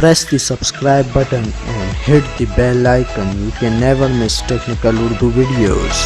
Press the subscribe button and hit the bell icon. You can never miss technical Urdu videos.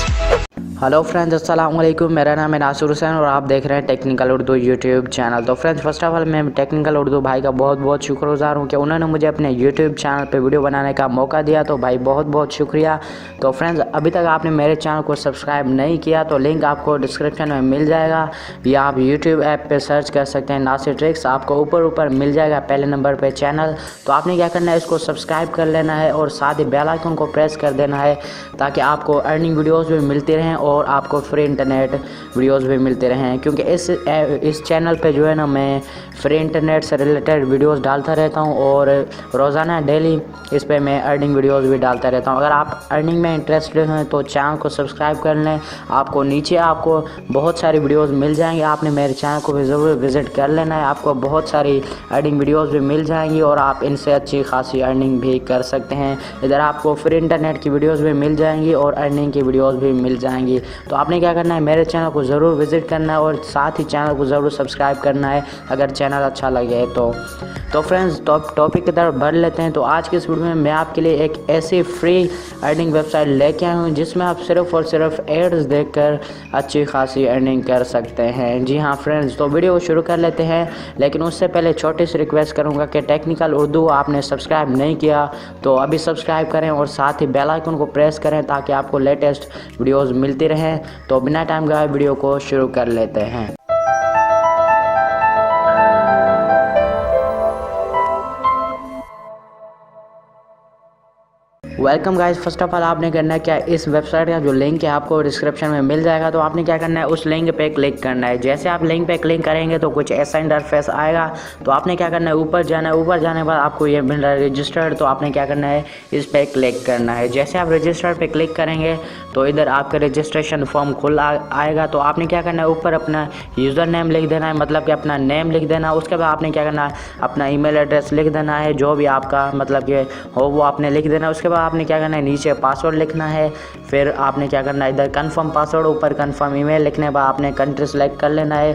Hello friends, अस्सलाम वालेकुम। मेरा नाम है नासिर हुसैन और आप देख रहे हैं टेक्निकल उर्दू यूट्यूब चैनल। तो फ्रेंड्स, फर्स्ट ऑफ ऑल मैं टेक्निकल उर्दू भाई का बहुत बहुत शुक्रगुजार हूं कि उन्होंने मुझे अपने यूट्यूब चैनल पे वीडियो बनाने का मौका दिया। तो भाई बहुत बहुत शुक्रिया। तो फ्रेंड्स, अभी तक आपने मेरे चैनल को सब्सक्राइब नहीं किया तो लिंक आपको डिस्क्रिप्शन में मिल जाएगा, या आप यूट्यूब ऐप पर सर्च कर सकते हैं नासिर ट्रिक्स, आपको ऊपर मिल जाएगा पहले नंबर पर चैनल। तो आपने क्या करना है, इसको सब्सक्राइब कर लेना है और साथ ही बेल आइकन को प्रेस कर देना है ताकि आपको अर्निंग वीडियोज़ भी मिलती रहें और आपको फ्री इंटरनेट वीडियोज़ भी मिलते रहें। क्योंकि इस चैनल पे जो है ना, मैं फ्री इंटरनेट से रिलेटेड वीडियोज़ डालता रहता हूं और रोज़ाना डेली इस पे मैं अर्निंग वीडियोज़ भी डालता रहता हूं। अगर आप अर्निंग में इंटरेस्टेड हैं तो चैनल को सब्सक्राइब कर लें। आपको नीचे आपको बहुत सारी वीडियोज़ मिल जाएंगी, आपने मेरे चैनल को भी ज़रूर विज़िट कर लेना है। आपको बहुत सारी अर्निंग वीडियोज़ भी मिल जाएंगी और आप इनसे अच्छी खासी अर्निंग भी कर सकते हैं। इधर आपको फ्री इंटरनेट की वीडियोज़ भी मिल जाएंगी और अर्निंग की वीडियोज़ भी मिल जाएंगी। तो आपने क्या करना है, मेरे चैनल को ज़रूर विज़िट करना है और साथ ही चैनल को ज़रूर सब्सक्राइब करना है अगर चैनल अच्छा लगे तो फ्रेंड्स, टॉपिक की तरफ बढ़ लेते हैं। तो आज की इस वीडियो में मैं आपके लिए एक ऐसी फ्री अर्निंग वेबसाइट लेके आया हूँ जिसमें आप सिर्फ़ और सिर्फ एड्स देखकर अच्छी खासी अर्निंग कर सकते हैं। जी हाँ फ्रेंड्स, तो वीडियो शुरू कर लेते हैं, लेकिन उससे पहले छोटी सी रिक्वेस्ट करूँगा कि टेक्निकल उर्दू आपने सब्सक्राइब नहीं किया तो अभी सब्सक्राइब करें और साथ ही बेल आइकन को प्रेस करें ताकि आपको लेटेस्ट वीडियोज़ मिलती रहें। तो बिना टाइम गवाए वीडियो को शुरू कर लेते हैं। Welcome guys. First of all आपने करना है क्या, इस वेबसाइट का जो लिंक है आपको डिस्क्रिप्शन में मिल जाएगा। तो आपने क्या करना है, उस लिंक पे क्लिक करना है। जैसे आप लिंक पे क्लिक करेंगे तो कुछ ऐसा इंटरफेस आएगा। तो आपने क्या करना है, ऊपर जाना है। ऊपर जाने के बाद आपको ये मिल रहा है रजिस्टर्ड। तो आपने क्या करना है, इस पर क्लिक करना है। जैसे आप रजिस्टर्ड पे क्लिक करेंगे तो इधर आपका रजिस्ट्रेशन फॉर्म खुल आएगा। तो आपने क्या करना है, ऊपर अपना यूज़र नेम लिख देना है, मतलब कि अपना नेम लिख देना है। उसके बाद आपने क्या करना है, अपना ईमेल एड्रेस लिख देना है, जो भी आपका मतलब कि हो वो आपने लिख देना है। उसके बाद आपने क्या करना है, नीचे पासवर्ड लिखना है। फिर आपने क्या करना है, इधर कंफर्म पासवर्ड, ऊपर कंफर्म ईमेल लिखने के बाद आपने कंट्री सेलेक्ट कर लेना है।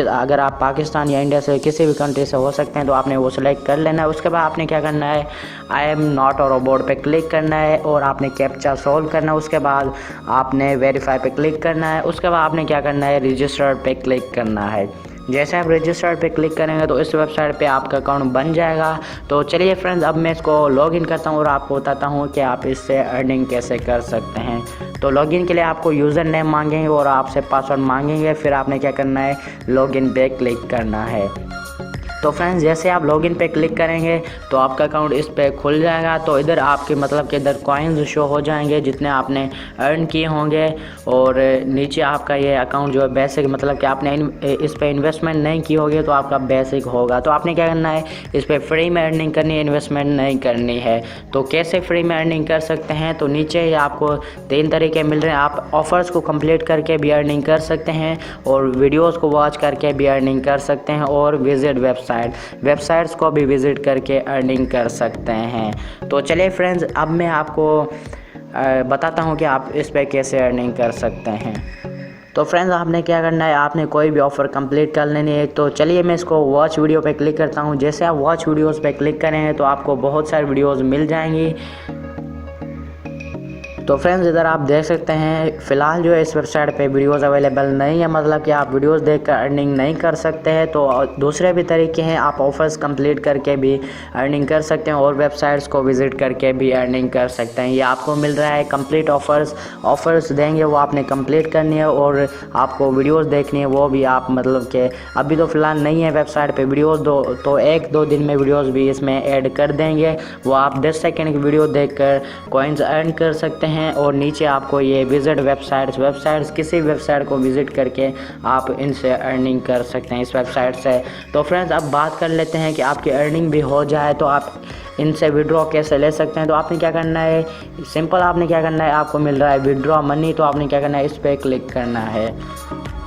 अगर आप पाकिस्तान या इंडिया से किसी भी कंट्री से हो सकते हैं तो आपने वो सिलेक्ट कर लेना है। उसके बाद आपने क्या करना है, आई एम नॉट और अबाउट पे क्लिक करना है और आपने कैप्चा सॉल्व करना है। उसके बाद आपने वेरीफाई पे क्लिक करना है। उसके बाद आपने क्या करना है, रजिस्टर्ड पे क्लिक करना है। जैसे आप रजिस्टर्ड पे क्लिक करेंगे तो इस वेबसाइट पे आपका अकाउंट बन जाएगा। तो चलिए फ्रेंड्स, अब मैं इसको लॉगिन करता हूँ और आपको बताता हूँ कि आप इससे अर्निंग कैसे कर सकते हैं। तो लॉगिन के लिए आपको यूज़र नेम मांगेंगे और आपसे पासवर्ड मांगेंगे। फिर आपने क्या करना है, लॉगिन पे क्लिक करना है। तो फ्रेंड्स, जैसे आप लॉगिन पे क्लिक करेंगे तो आपका अकाउंट इस पे खुल जाएगा। तो इधर आपके मतलब कि इधर कॉइन्स शो हो जाएंगे जितने आपने अर्न किए होंगे, और नीचे आपका ये अकाउंट जो है बेसिक, मतलब कि आपने इस पे इन्वेस्टमेंट नहीं की होगी तो आपका बेसिक होगा। तो आपने क्या करना है, इस पर फ्री में अर्निंग करनी है, इन्वेस्टमेंट नहीं करनी है। तो कैसे फ्री में अर्निंग कर सकते हैं, तो नीचे ही आपको 3 तरीके मिल रहे हैं। आप ऑफ़र्स को कंप्लीट करके भी अर्निंग कर सकते हैं और वीडियोज़ को वॉच करके भी अर्निंग कर सकते हैं, और विजिट वेबसाइट्स को भी विज़िट करके अर्निंग कर सकते हैं। तो चलिए फ्रेंड्स, अब मैं आपको बताता हूं कि आप इस पे कैसे अर्निंग कर सकते हैं। तो फ्रेंड्स, आपने क्या करना है, आपने कोई भी ऑफ़र कंप्लीट कर लेनी है। तो चलिए मैं इसको वॉच वीडियो पे क्लिक करता हूं। जैसे आप वॉच वीडियोज़ पे क्लिक करेंगे तो आपको बहुत सारी वीडियोज़ मिल जाएंगी। तो फ्रेंड्स, इधर आप देख सकते हैं फ़िलहाल जो है इस वेबसाइट पे वीडियोज़ अवेलेबल नहीं है, मतलब कि आप वीडियोज़ देखकर अर्निंग नहीं कर सकते हैं। तो दूसरे भी तरीके हैं, आप ऑफ़र्स कंप्लीट करके भी अर्निंग कर सकते हैं और वेबसाइट्स को विज़िट करके भी अर्निंग कर सकते हैं। ये आपको मिल रहा है कंप्लीट ऑफ़र्स देंगे, वो आपने कंप्लीट करनी है, और आपको वीडियोज़ देखनी है वो भी आप मतलब कि अभी तो फ़िलहाल नहीं है वेबसाइट पर वीडियोज़, तो 1-2 दिन में वीडियोज़ भी इसमें ऐड कर देंगे। वो आप 10 सेकेंड की वीडियो देख कर कॉइन्स अर्न कर सकते हैं। और नीचे आपको ये विजिट वेबसाइट्स किसी वेबसाइट को विज़िट करके आप इनसे अर्निंग कर सकते हैं इस वेबसाइट से। तो फ्रेंड्स, अब बात कर लेते हैं कि आपकी अर्निंग भी हो जाए तो आप इनसे विड्रॉ कैसे ले सकते हैं। तो आपने क्या करना है, सिंपल आपने क्या करना है, आपको मिल रहा है विड्रॉ मनी। तो आपने क्या करना है, इस पर क्लिक करना है।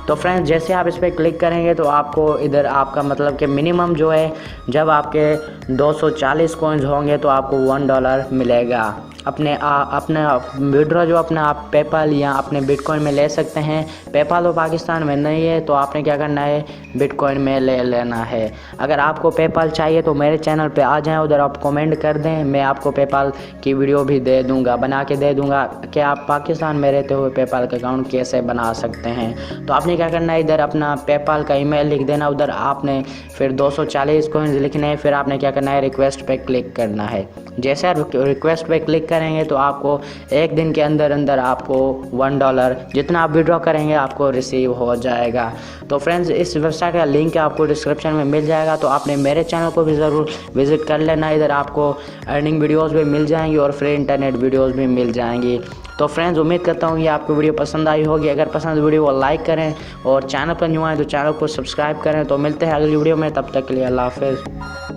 तो फ्रेंड्स, जैसे आप इस पर क्लिक करेंगे तो आपको इधर आपका मतलब कि मिनिमम जो है, जब आपके 240 कॉइन्स होंगे तो आपको $1 मिलेगा। अपना विड्रॉ जो अपना आप पेपाल या अपने बिटकॉइन में ले सकते हैं। पेपाल तो पाकिस्तान में नहीं है, तो आपने क्या करना है, बिटकॉइन में ले लेना है। अगर आपको पेपाल चाहिए तो मेरे चैनल पे आ जाएं, उधर आप कमेंट कर दें, मैं आपको पेपाल की वीडियो भी दे दूंगा, बना के दे दूंगा कि आप पाकिस्तान में रहते हुए पेपाल का अकाउंट कैसे बना सकते हैं। तो आपने क्या करना है, इधर अपना पेपाल का ईमेल लिख देना, उधर आपने फिर 240 कॉइन्स लिखने हैं, फिर आपने क्या करना है, रिक्वेस्ट पे क्लिक करना है। जैसे आप रिक्वेस्ट पे क्लिक करेंगे तो आपको एक दिन के अंदर अंदर आपको $1 जितना आप विड्रॉ करेंगे आपको रिसीव हो जाएगा। तो फ्रेंड्स, इस वेबसाइट का लिंक आपको डिस्क्रिप्शन में मिल जाएगा, तो आपने मेरे चैनल को भी ज़रूर विजिट कर लेना। इधर आपको अर्निंग वीडियोस भी मिल जाएंगी और फ्री इंटरनेट वीडियोस भी मिल जाएंगी। तो फ्रेंड्स, उम्मीद करता हूँ ये आपको वीडियो पसंद आई होगी। अगर पसंद वीडियो को लाइक करें और चैनल पर न्यू आए तो चैनल को सब्सक्राइब करें। तो मिलते हैं अगली वीडियो में, तब तक के लिए अल्लाह हाफ़िज़।